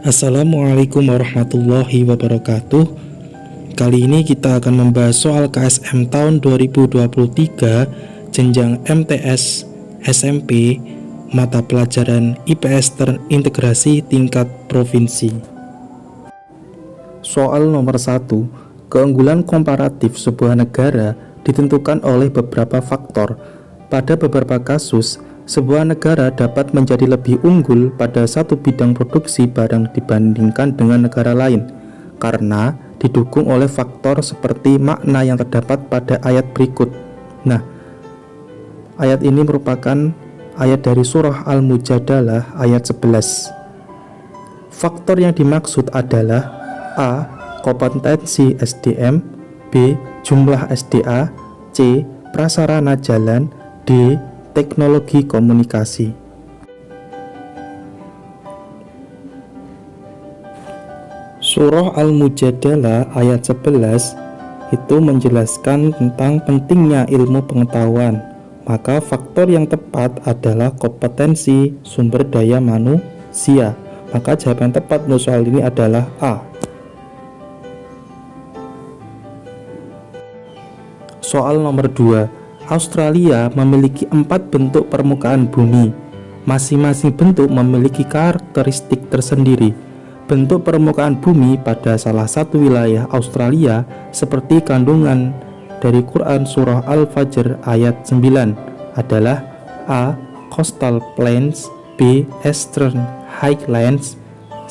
Assalamualaikum warahmatullahi wabarakatuh. Kali ini kita akan membahas soal KSM tahun 2023 jenjang MTS SMP mata pelajaran IPS terintegrasi tingkat provinsi. Soal nomor 1. Keunggulan komparatif sebuah negara ditentukan oleh beberapa faktor. Pada beberapa kasus, sebuah negara dapat menjadi lebih unggul pada satu bidang produksi barang dibandingkan dengan negara lain karena didukung oleh faktor seperti makna yang terdapat pada ayat berikut. Nah, ayat ini merupakan ayat dari surah Al-Mujadalah ayat 11. Faktor yang dimaksud adalah A. Kompetensi SDM, B. Jumlah SDA, C. Prasarana jalan, D. Teknologi komunikasi. Surah Al-Mujadalah ayat 11 itu menjelaskan tentang pentingnya ilmu pengetahuan. Maka faktor yang tepat adalah kompetensi sumber daya manusia. Maka jawaban tepat untuk soal ini adalah A. Soal nomor 2. Australia memiliki 4 bentuk permukaan bumi. Masing-masing bentuk memiliki karakteristik tersendiri. Bentuk permukaan bumi pada salah satu wilayah Australia seperti kandungan dari Quran Surah Al-Fajr ayat 9 adalah A. Coastal Plains, B. Eastern Highlands,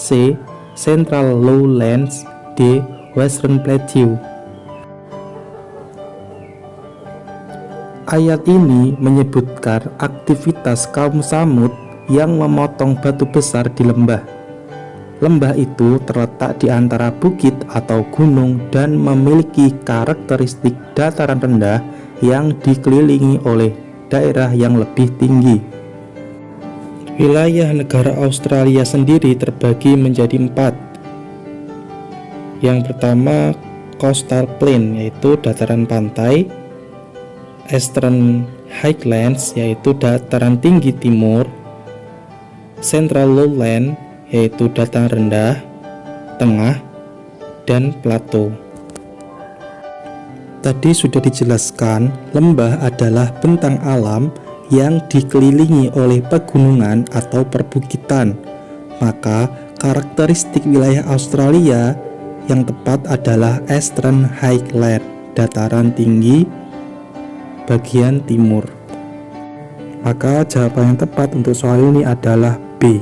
C. Central Lowlands, D. Western Plateau. Ayat ini menyebutkan aktivitas kaum Samud yang memotong batu besar di lembah. Lembah itu terletak di antara bukit atau gunung dan memiliki karakteristik dataran rendah yang dikelilingi oleh daerah yang lebih tinggi. Wilayah negara Australia sendiri terbagi menjadi 4. Yang pertama, Coastal Plain, yaitu dataran pantai. Eastern Highlands, yaitu dataran tinggi timur. Central Lowland, yaitu dataran rendah tengah, dan plateau. Tadi sudah dijelaskan, lembah adalah bentang alam yang dikelilingi oleh pegunungan atau perbukitan. Maka karakteristik wilayah Australia yang tepat adalah Eastern Highland, dataran tinggi bagian timur. Maka jawaban yang tepat untuk soal ini adalah B.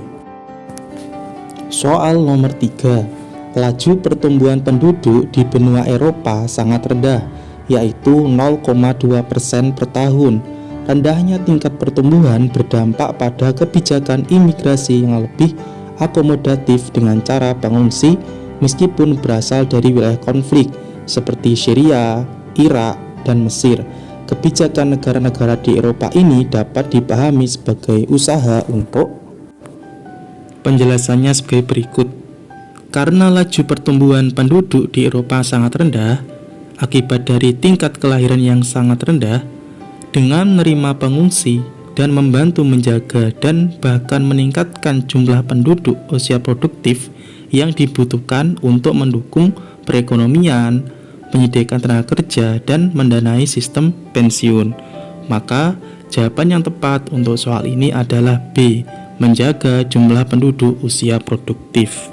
Soal nomor 3. Laju pertumbuhan penduduk di benua Eropa sangat rendah, yaitu 0,2% per tahun. Rendahnya tingkat pertumbuhan berdampak pada kebijakan imigrasi yang lebih akomodatif dengan cara pengungsi meskipun berasal dari wilayah konflik seperti Syria, Irak, dan Mesir. Kebijakan negara-negara di Eropa ini dapat dipahami sebagai usaha untuk penjelasannya sebagai berikut. Karena laju pertumbuhan penduduk di Eropa sangat rendah, akibat dari tingkat kelahiran yang sangat rendah, dengan menerima pengungsi dan membantu menjaga dan bahkan meningkatkan jumlah penduduk usia produktif yang dibutuhkan untuk mendukung perekonomian, menyediakan tenaga kerja, dan mendanai sistem pensiun. Maka jawaban yang tepat untuk soal ini adalah B. Menjaga jumlah penduduk usia produktif.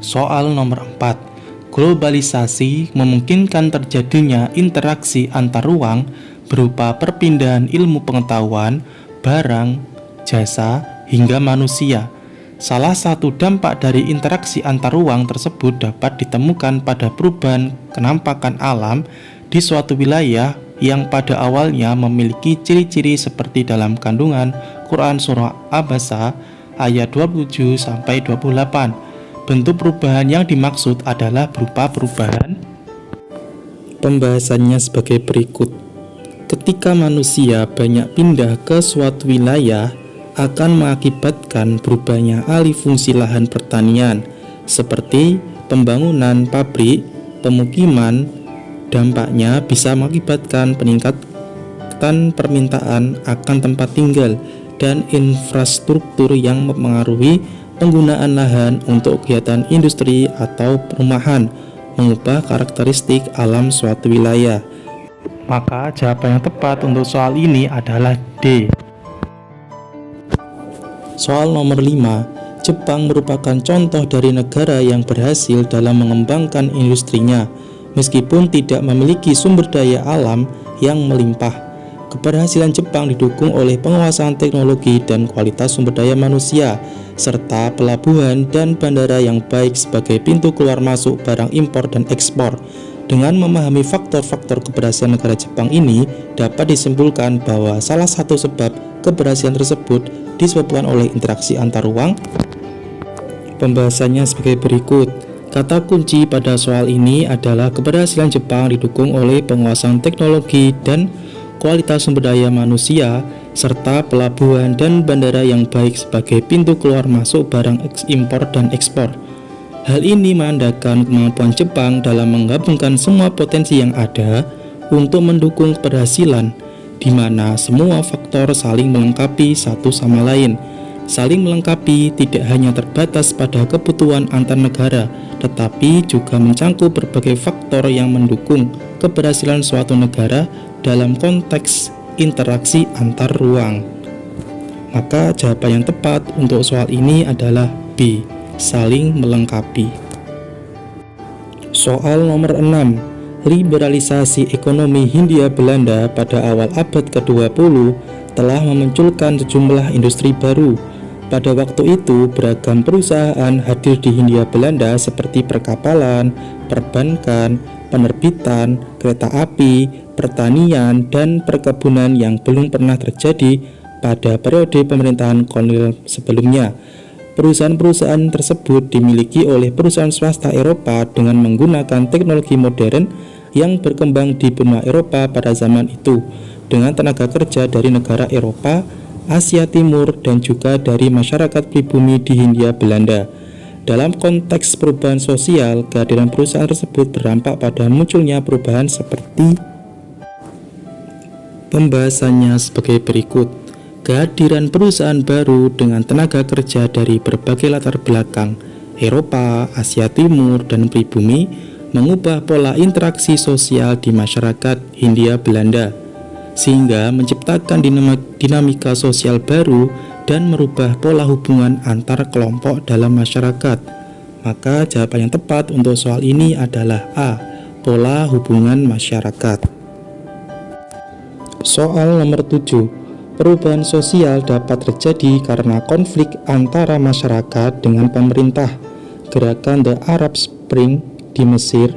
Soal nomor 4. Globalisasi memungkinkan terjadinya interaksi antar ruang berupa perpindahan ilmu pengetahuan, barang, jasa, hingga manusia. Salah satu dampak dari interaksi antar ruang tersebut dapat ditemukan pada perubahan kenampakan alam di suatu wilayah yang pada awalnya memiliki ciri-ciri seperti dalam kandungan Quran Surah Abasa ayat 27-28. Bentuk perubahan yang dimaksud adalah berupa perubahan. Pembahasannya sebagai berikut. Ketika manusia banyak pindah ke suatu wilayah, akan mengakibatkan berubahnya alih fungsi lahan pertanian seperti pembangunan pabrik, pemukiman. Dampaknya bisa mengakibatkan peningkatan permintaan akan tempat tinggal dan infrastruktur yang mempengaruhi penggunaan lahan untuk kegiatan industri atau perumahan, mengubah karakteristik alam suatu wilayah. Maka jawaban yang tepat untuk soal ini adalah D. Soal nomor 5, Jepang merupakan contoh dari negara yang berhasil dalam mengembangkan industrinya, meskipun tidak memiliki sumber daya alam yang melimpah. Keberhasilan Jepang didukung oleh penguasaan teknologi dan kualitas sumber daya manusia, serta pelabuhan dan bandara yang baik sebagai pintu keluar masuk barang impor dan ekspor. Dengan memahami faktor-faktor keberhasilan negara Jepang ini, dapat disimpulkan bahwa salah satu sebab keberhasilan tersebut disebabkan oleh interaksi antar ruang. Pembahasannya sebagai berikut. Kata kunci pada soal ini adalah keberhasilan Jepang didukung oleh penguasaan teknologi dan kualitas sumber daya manusia, serta pelabuhan dan bandara yang baik sebagai pintu keluar masuk barang impor dan ekspor. Hal ini menandakan kemampuan Jepang dalam menggabungkan semua potensi yang ada untuk mendukung keberhasilan, di mana semua faktor saling melengkapi satu sama lain. Saling melengkapi tidak hanya terbatas pada kebutuhan antar negara, tetapi juga mencangkup berbagai faktor yang mendukung keberhasilan suatu negara dalam konteks interaksi antar ruang. Maka jawaban yang tepat untuk soal ini adalah B, saling melengkapi. Soal nomor 6, liberalisasi ekonomi Hindia Belanda pada awal abad ke-20 telah memunculkan sejumlah industri baru. Pada waktu itu, beragam perusahaan hadir di Hindia Belanda seperti perkapalan, perbankan, penerbitan, kereta api, pertanian, dan perkebunan yang belum pernah terjadi pada periode pemerintahan kolonial sebelumnya. Perusahaan-perusahaan tersebut dimiliki oleh perusahaan swasta Eropa dengan menggunakan teknologi modern yang berkembang di benua Eropa pada zaman itu, dengan tenaga kerja dari negara Eropa, Asia Timur, dan juga dari masyarakat pribumi di Hindia Belanda. Dalam konteks perubahan sosial, kehadiran perusahaan tersebut berdampak pada munculnya perubahan seperti pembahasannya sebagai berikut. Kehadiran perusahaan baru dengan tenaga kerja dari berbagai latar belakang, Eropa, Asia Timur, dan pribumi, mengubah pola interaksi sosial di masyarakat Hindia Belanda, sehingga menciptakan dinamika sosial baru dan merubah pola hubungan antar kelompok dalam masyarakat. Maka jawaban yang tepat untuk soal ini adalah A, pola hubungan masyarakat. Soal nomor 7, perubahan sosial dapat terjadi karena konflik antara masyarakat dengan pemerintah. Gerakan The Arab Spring di Mesir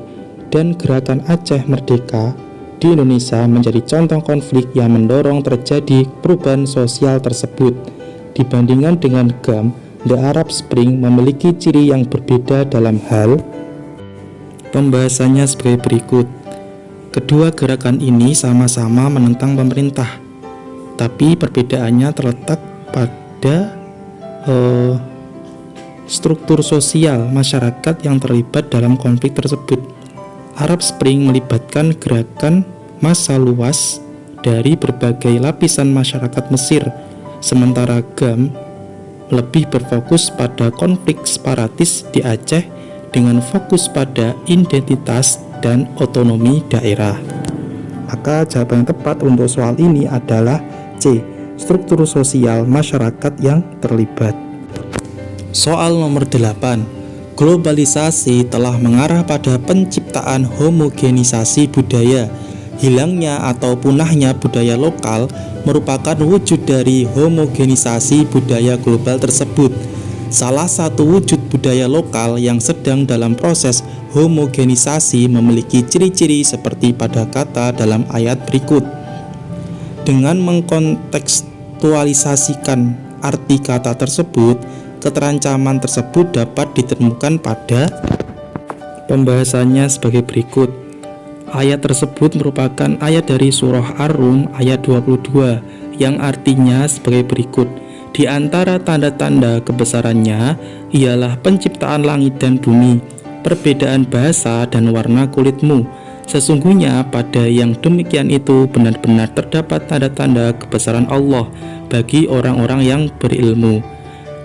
dan gerakan Aceh Merdeka di Indonesia menjadi contoh konflik yang mendorong terjadi perubahan sosial tersebut. Dibandingkan dengan GAM, The Arab Spring memiliki ciri yang berbeda dalam hal pembahasannya sebagai berikut. Kedua gerakan ini sama-sama menentang pemerintah, tapi perbedaannya terletak pada struktur sosial masyarakat yang terlibat dalam konflik tersebut. Arab Spring melibatkan gerakan massa luas dari berbagai lapisan masyarakat Mesir, sementara GAM lebih berfokus pada konflik separatis di Aceh dengan fokus pada identitas dan otonomi daerah. Maka jawaban yang tepat untuk soal ini adalah C, struktur sosial masyarakat yang terlibat. Soal nomor 8, globalisasi telah mengarah pada penciptaan homogenisasi budaya. Hilangnya atau punahnya budaya lokal merupakan wujud dari homogenisasi budaya global tersebut. Salah satu wujud budaya lokal yang sedang dalam proses homogenisasi memiliki ciri-ciri seperti pada kata dalam ayat berikut. Dengan mengkontekstualisasikan arti kata tersebut, keterancaman tersebut dapat ditemukan pada pembahasannya sebagai berikut. Ayat tersebut merupakan ayat dari surah Ar-Rum ayat 22 yang artinya sebagai berikut. Di antara tanda-tanda kebesarannya ialah penciptaan langit dan bumi, perbedaan bahasa dan warna kulitmu. Sesungguhnya pada yang demikian itu benar-benar terdapat tanda-tanda kebesaran Allah. bagi orang-orang yang berilmu.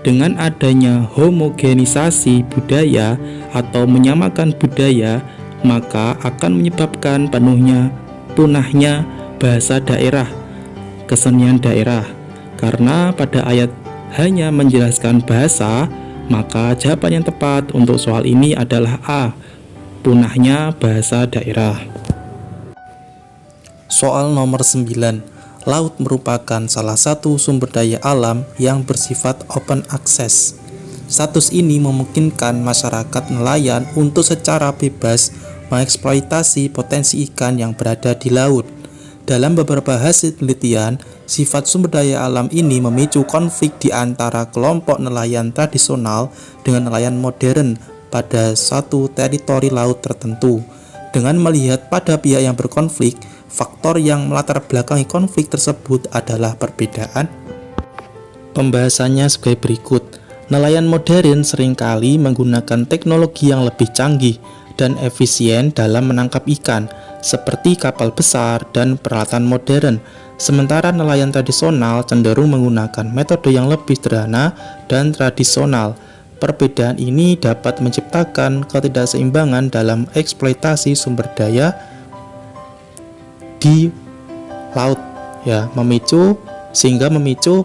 Dengan adanya homogenisasi budaya atau menyamakan budaya, maka akan menyebabkan punahnya bahasa daerah, kesenian daerah. Karena pada ayat hanya menjelaskan bahasa, maka jawaban yang tepat untuk soal ini adalah A, punahnya bahasa daerah. Soal nomor 9. Laut merupakan salah satu sumber daya alam yang bersifat open access. Status ini memungkinkan masyarakat nelayan untuk secara bebas mengeksploitasi potensi ikan yang berada di laut. Dalam beberapa hasil penelitian, sifat sumber daya alam ini memicu konflik di antara kelompok nelayan tradisional dengan nelayan modern pada suatu teritori laut tertentu. Dengan melihat pada pihak yang berkonflik, faktor yang melatar belakangi konflik tersebut adalah perbedaan. Pembahasannya sebagai berikut. Nelayan modern seringkali menggunakan teknologi yang lebih canggih dan efisien dalam menangkap ikan, seperti kapal besar dan peralatan modern. Sementara nelayan tradisional cenderung menggunakan metode yang lebih sederhana dan tradisional. Perbedaan ini dapat menciptakan ketidakseimbangan dalam eksploitasi sumber daya di laut, sehingga memicu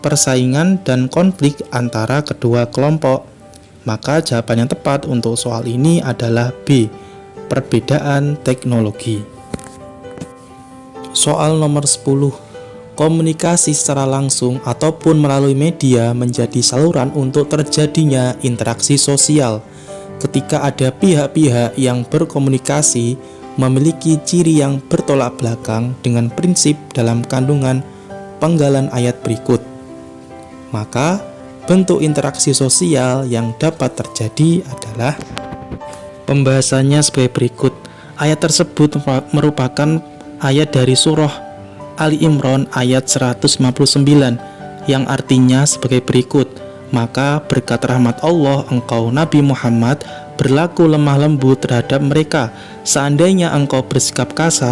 persaingan dan konflik antara kedua kelompok. Maka jawaban yang tepat untuk soal ini adalah B, perbedaan teknologi. Soal nomor 10. Komunikasi secara langsung ataupun melalui media menjadi saluran untuk terjadinya interaksi sosial. Ketika ada pihak-pihak yang berkomunikasi memiliki ciri yang bertolak belakang dengan prinsip dalam kandungan penggalan ayat berikut, maka bentuk interaksi sosial yang dapat terjadi adalah. Pembahasannya sebagai berikut. Ayat tersebut merupakan ayat dari surah Ali Imran ayat 159 yang artinya sebagai berikut. Maka berkat rahmat Allah engkau Nabi Muhammad berlaku lemah lembut terhadap mereka. Seandainya engkau bersikap keras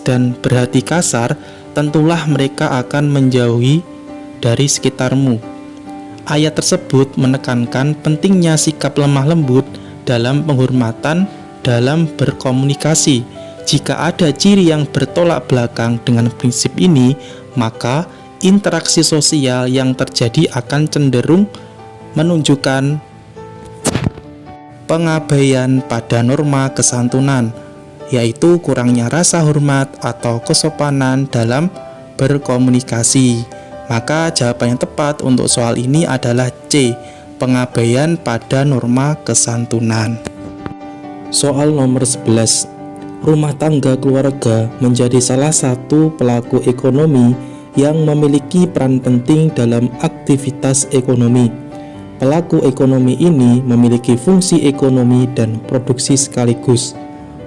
dan berhati kasar, tentulah mereka akan menjauhi dari sekitarmu. Ayat tersebut menekankan pentingnya sikap lemah lembut dalam penghormatan dalam berkomunikasi. Jika ada ciri yang bertolak belakang dengan prinsip ini, maka interaksi sosial yang terjadi akan cenderung menunjukkan pengabaian pada norma kesantunan, yaitu kurangnya rasa hormat atau kesopanan dalam berkomunikasi. Maka jawaban yang tepat untuk soal ini adalah C, pengabaian pada norma kesantunan. Soal nomor 11. Rumah tangga keluarga menjadi salah satu pelaku ekonomi yang memiliki peran penting dalam aktivitas ekonomi. Pelaku ekonomi ini memiliki fungsi ekonomi dan produksi sekaligus.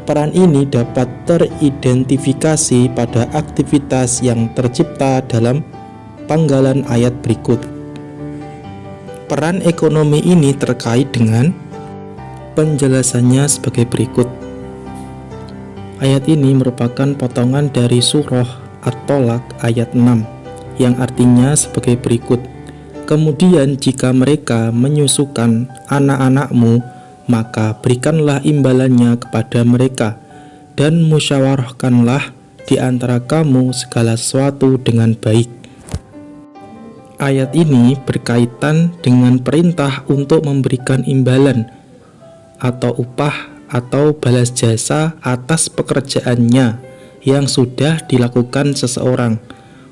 Peran ini dapat teridentifikasi pada aktivitas yang tercipta dalam penggalan ayat berikut. Peran ekonomi ini terkait dengan penjelasannya sebagai berikut. Ayat ini merupakan potongan dari surah At-Tolak ayat 6 yang artinya sebagai berikut. Kemudian jika mereka menyusukan anak-anakmu, maka berikanlah imbalannya kepada mereka, dan musyawarahkanlah di antara kamu segala sesuatu dengan baik. Ayat ini berkaitan dengan perintah untuk memberikan imbalan atau upah atau balas jasa atas pekerjaannya yang sudah dilakukan seseorang.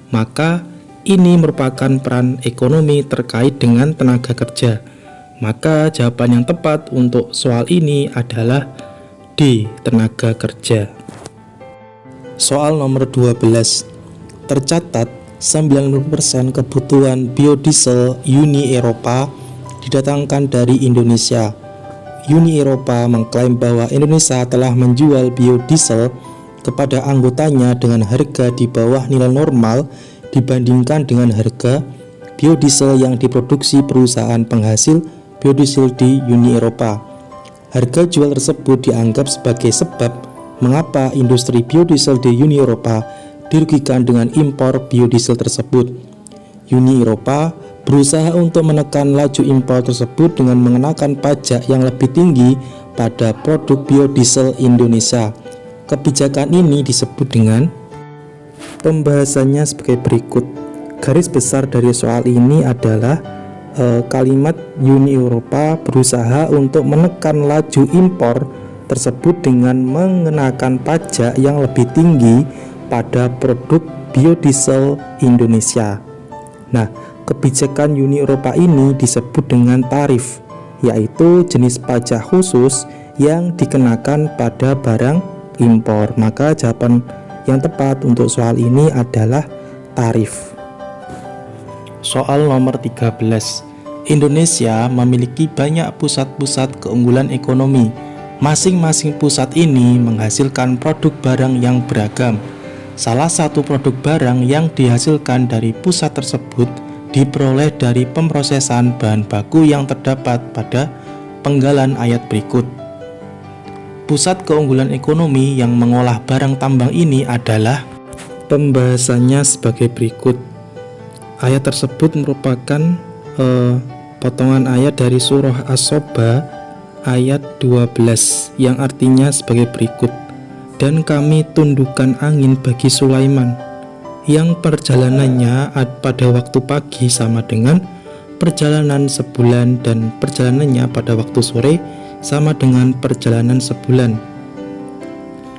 Maka ini merupakan peran ekonomi terkait dengan tenaga kerja. Maka jawaban yang tepat untuk soal ini adalah D, tenaga kerja. Soal nomor 12. Tercatat 90% kebutuhan biodiesel Uni Eropa didatangkan dari Indonesia. Uni Eropa mengklaim bahwa Indonesia telah menjual biodiesel kepada anggotanya dengan harga di bawah nilai normal dibandingkan dengan harga biodiesel yang diproduksi perusahaan penghasil biodiesel di Uni Eropa. Harga jual tersebut dianggap sebagai sebab mengapa industri biodiesel di Uni Eropa dirugikan dengan impor biodiesel tersebut. Uni Eropa berusaha untuk menekan laju impor tersebut dengan mengenakan pajak yang lebih tinggi pada produk biodiesel Indonesia. Kebijakan ini disebut dengan pembahasannya sebagai berikut. Garis besar dari soal ini adalah kalimat Uni Eropa berusaha untuk menekan laju impor tersebut dengan mengenakan pajak yang lebih tinggi pada produk biodiesel Indonesia. Nah, kebijakan Uni Eropa ini disebut dengan tarif, yaitu jenis pajak khusus yang dikenakan pada barang impor. Maka jawaban yang tepat untuk soal ini adalah tarif. Soal nomor 13. Indonesia memiliki banyak pusat-pusat keunggulan ekonomi. Masing-masing pusat ini menghasilkan produk barang yang beragam. Salah satu produk barang yang dihasilkan dari pusat tersebut diperoleh dari pemrosesan bahan baku yang terdapat pada penggalan ayat berikut. Pusat keunggulan ekonomi yang mengolah barang tambang ini adalah, pembahasannya sebagai berikut. Ayat tersebut merupakan potongan ayat dari surah As-Soba ayat 12 yang artinya sebagai berikut. Dan kami tundukkan angin bagi Sulaiman, yang perjalanannya pada waktu pagi sama dengan perjalanan sebulan, dan perjalanannya pada waktu sore sama dengan perjalanan sebulan.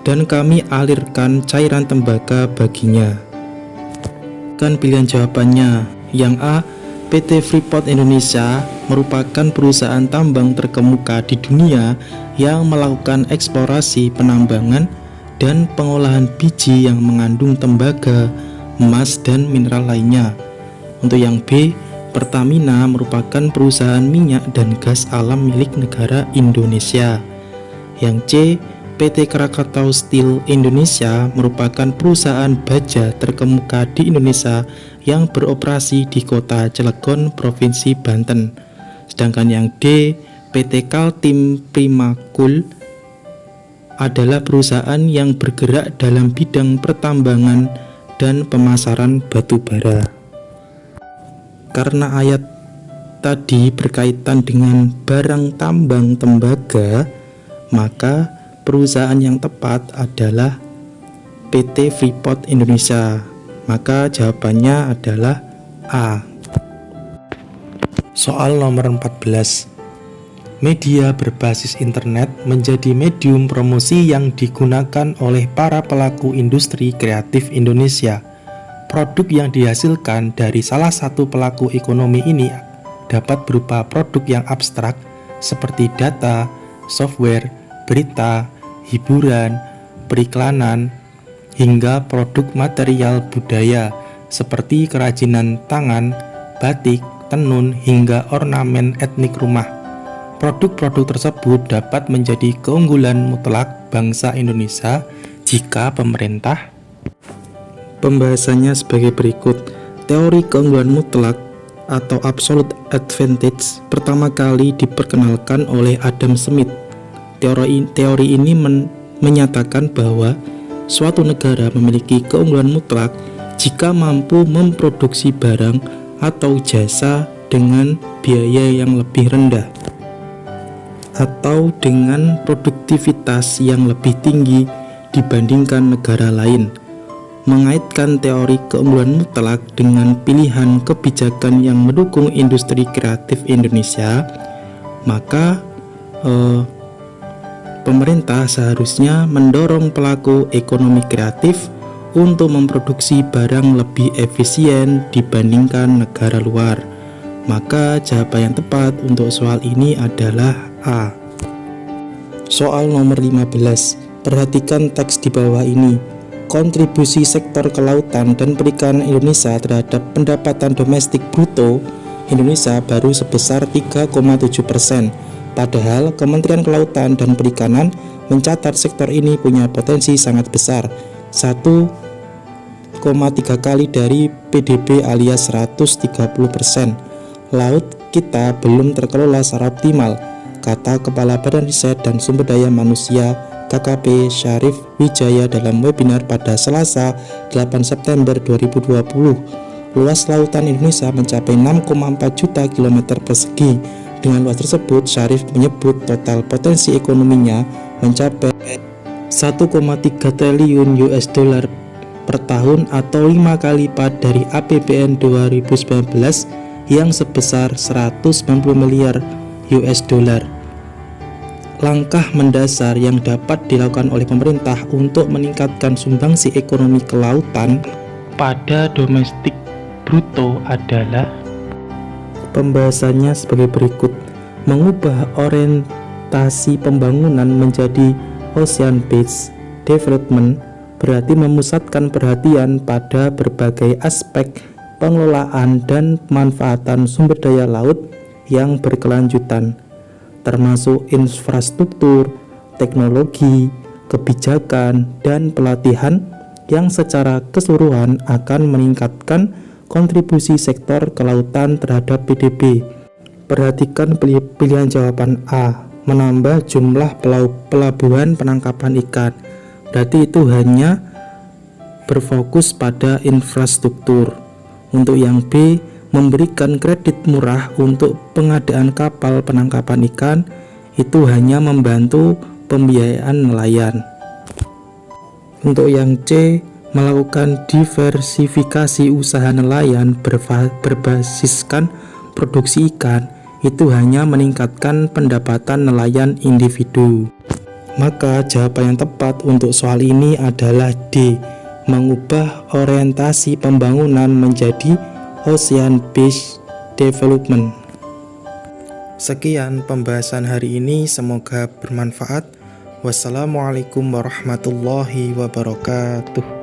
Dan kami alirkan cairan tembaga baginya. Kan pilihan jawabannya. Yang A, PT Freeport Indonesia merupakan perusahaan tambang terkemuka di dunia yang melakukan eksplorasi, penambangan, dan pengolahan biji yang mengandung tembaga, emas, dan mineral lainnya. Untuk yang B, Pertamina merupakan perusahaan minyak dan gas alam milik negara Indonesia. Yang C, PT Krakatau Steel Indonesia merupakan perusahaan baja terkemuka di Indonesia yang beroperasi di kota Cilegon, Provinsi Banten. Sedangkan yang D, PT Kaltim Primakul adalah perusahaan yang bergerak dalam bidang pertambangan dan pemasaran batu bara. Karena ayat tadi berkaitan dengan barang tambang tembaga, maka perusahaan yang tepat adalah PT Freeport Indonesia. Maka jawabannya adalah A. Soal nomor 14. Media berbasis internet menjadi medium promosi yang digunakan oleh para pelaku industri kreatif Indonesia. Produk yang dihasilkan dari salah satu pelaku ekonomi ini dapat berupa produk yang abstrak seperti data, software, berita, hiburan, periklanan, hingga produk material budaya seperti kerajinan tangan, batik, tenun, hingga ornamen etnik rumah. Produk-produk tersebut dapat menjadi keunggulan mutlak bangsa Indonesia jika pemerintah. Pembahasannya sebagai berikut. Teori keunggulan mutlak atau absolute advantage pertama kali diperkenalkan oleh Adam Smith. Teori ini menyatakan bahwa suatu negara memiliki keunggulan mutlak jika mampu memproduksi barang atau jasa dengan biaya yang lebih rendah, atau dengan produktivitas yang lebih tinggi dibandingkan negara lain. Mengaitkan teori keunggulan mutlak dengan pilihan kebijakan yang mendukung industri kreatif Indonesia, maka pemerintah seharusnya mendorong pelaku ekonomi kreatif untuk memproduksi barang lebih efisien dibandingkan negara luar. Maka jawaban yang tepat untuk soal ini adalah A. Soal nomor 15. Perhatikan teks di bawah ini. Kontribusi sektor kelautan dan perikanan Indonesia terhadap pendapatan domestik bruto Indonesia baru sebesar 3,7%. Padahal Kementerian Kelautan dan Perikanan mencatat sektor ini punya potensi sangat besar, 1,3 kali dari PDB alias 130%. Laut kita belum terkelola secara optimal, kata Kepala Badan Riset dan Sumber Daya Manusia KKP Syarif Wijaya dalam webinar pada Selasa 8 September 2020. Luas lautan Indonesia mencapai 6,4 juta kilometer persegi. Dengan luas tersebut, Syarif menyebut total potensi ekonominya mencapai 1,3 triliun US dollar per tahun atau 5 kali lipat dari APBN 2019 yang sebesar 190 miliar US dollar. Langkah mendasar yang dapat dilakukan oleh pemerintah untuk meningkatkan sumbangsi ekonomi kelautan pada domestik bruto adalah pembahasannya sebagai berikut. Mengubah orientasi pembangunan menjadi ocean-based development berarti memusatkan perhatian pada berbagai aspek pengelolaan dan pemanfaatan sumber daya laut yang berkelanjutan, termasuk infrastruktur, teknologi, kebijakan, dan pelatihan yang secara keseluruhan akan meningkatkan kontribusi sektor kelautan terhadap PDB. Perhatikan pilihan jawaban A, menambah jumlah pelabuhan penangkapan ikan. Berarti itu hanya berfokus pada infrastruktur. Untuk yang B, memberikan kredit murah untuk pengadaan kapal penangkapan ikan, itu hanya membantu pembiayaan nelayan. Untuk yang C, melakukan diversifikasi usaha nelayan berbasiskan produksi ikan, itu hanya meningkatkan pendapatan nelayan individu. Maka jawaban yang tepat untuk soal ini adalah D, mengubah orientasi pembangunan menjadi ocean-based development. Sekian pembahasan hari ini, semoga bermanfaat. Wassalamualaikum warahmatullahi wabarakatuh.